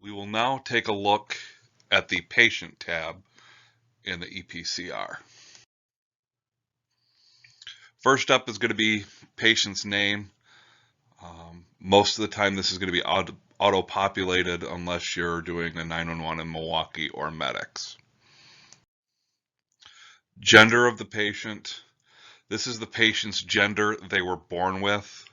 We will now take a look at the patient tab in the EPCR. First up is going to be patient's name. Most of the time this is going to be auto-populated unless you're doing a 911 in Milwaukee or medics. Gender of the patient. This is the patient's gender they were born with.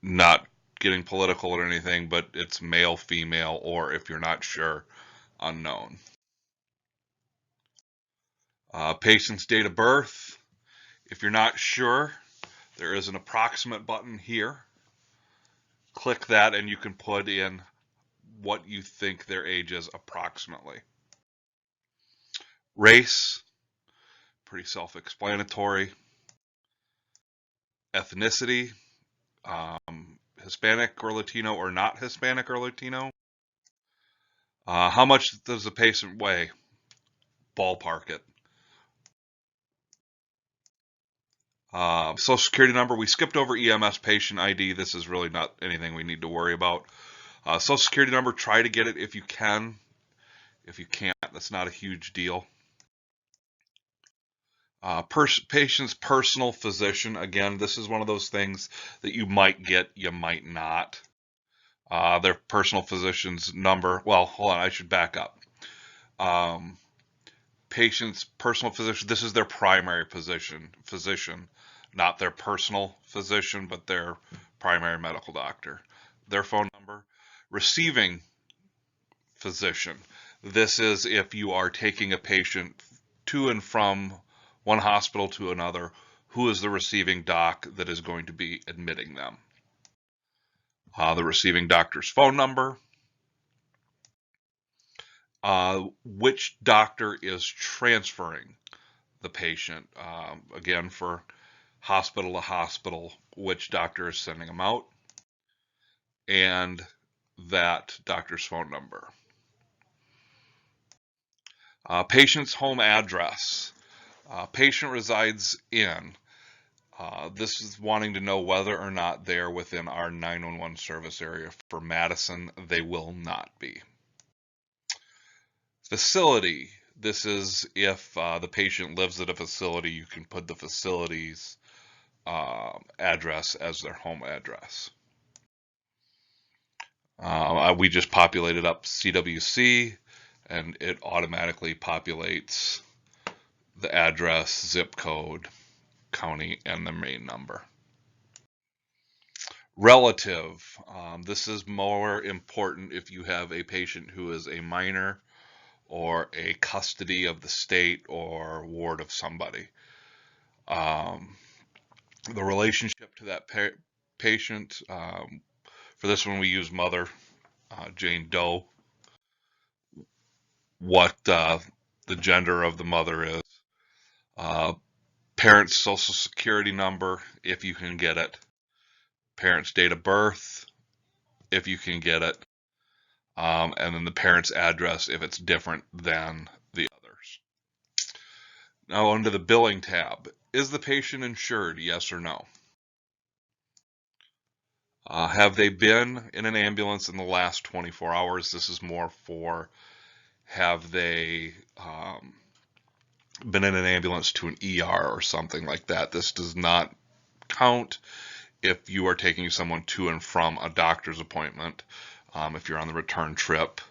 Not getting political or anything, but it's male, female, or if you're not sure, unknown. Patient's date of birth. If you're not sure, there is an approximate button here. Click that and you can put in what you think their age is approximately. Race, pretty self-explanatory. Ethnicity, Hispanic or Latino or not Hispanic or Latino. How much does the patient weigh? Ballpark it. Social Security number, we skipped over EMS patient ID. This is really not anything we need to worry about. Social Security number, try to get it if you can. If you can't, that's not a huge deal. Patient's personal physician, again, this is one of those things that you might get, you might not. Their personal physician's number, well, hold on, I should back up. Patient's personal physician, this is their primary physician, not their personal physician, but their primary medical doctor. Their phone number. Receiving physician, this is if you are taking a patient to and from one hospital to another, who is the receiving doc that is going to be admitting them. The receiving doctor's phone number. Which doctor is transferring the patient. Again, for hospital to hospital, which doctor is sending them out. And that doctor's phone number. Patient's home address. Patient resides in. This is wanting to know whether or not they're within our 911 service area. For Madison, they will not be. Facility. This is if the patient lives at a facility, you can put the facility's address as their home address. We just populated up CWC, and it automatically populates the address, zip code, county, and the main number. Relative. This is more important if you have a patient who is a minor or a custody of the state or ward of somebody. The relationship to that patient, for this one we use mother, Jane Doe. What the gender of the mother is. Parent's social security number, if you can get it. Parent's date of birth, if you can get it. And then the parent's address if it's different than the others. Now under the billing tab, is the patient insured, yes or no? Have they been in an ambulance in the last 24 hours? This is more for have they been in an ambulance to an ER or something like that. This does not count if you are taking someone to and from a doctor's appointment. If you're on the return trip,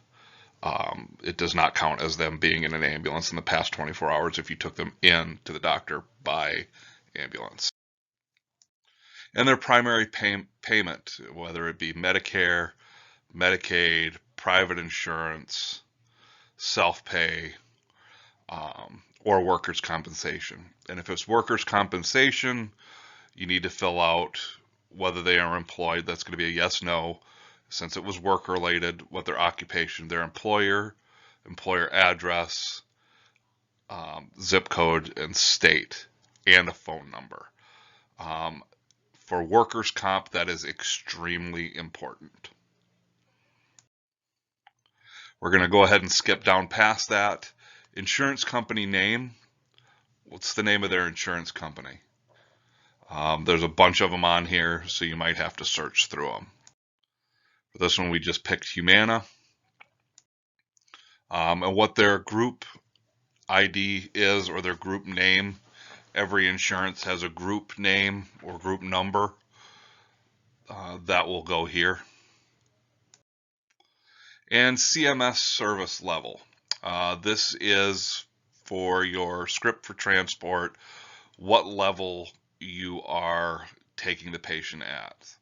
it does not count as them being in an ambulance in the past 24 hours if you took them in to the doctor by ambulance. And their primary payment, whether it be Medicare, Medicaid, private insurance, self-pay, or workers' compensation. And if it's workers' compensation, you need to fill out whether they are employed. That's going to be a yes, no. Since it was work-related, what their occupation, their employer, employer address, zip code, and state, and a phone number. For workers' comp, that is extremely important. We're going to go ahead and skip down past that. Insurance company name. What's the name of their insurance company? There's a bunch of them on here, so you might have to search through them. For this one, we just picked Humana. And what their group ID is, or their group name. Every insurance has a group name or group number. That will go here. And CMS service level. This is for your script for transport, what level you are taking the patient at.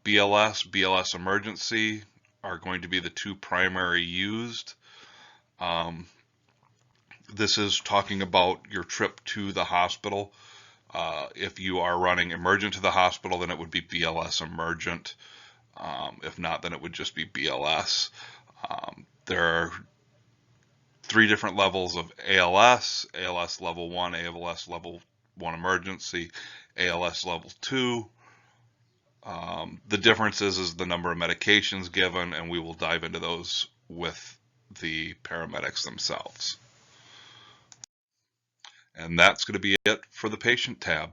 BLS emergency are going to be the two primary used. This is talking about your trip to the hospital. If you are running emergent to the hospital, then it would be BLS emergent. If not, then it would just be BLS. There are 3 different levels of ALS: ALS level 1, ALS level 1 emergency, ALS level 2. The difference is the number of medications given, and we will dive into those with the paramedics themselves. And that's going to be it for the patient tab.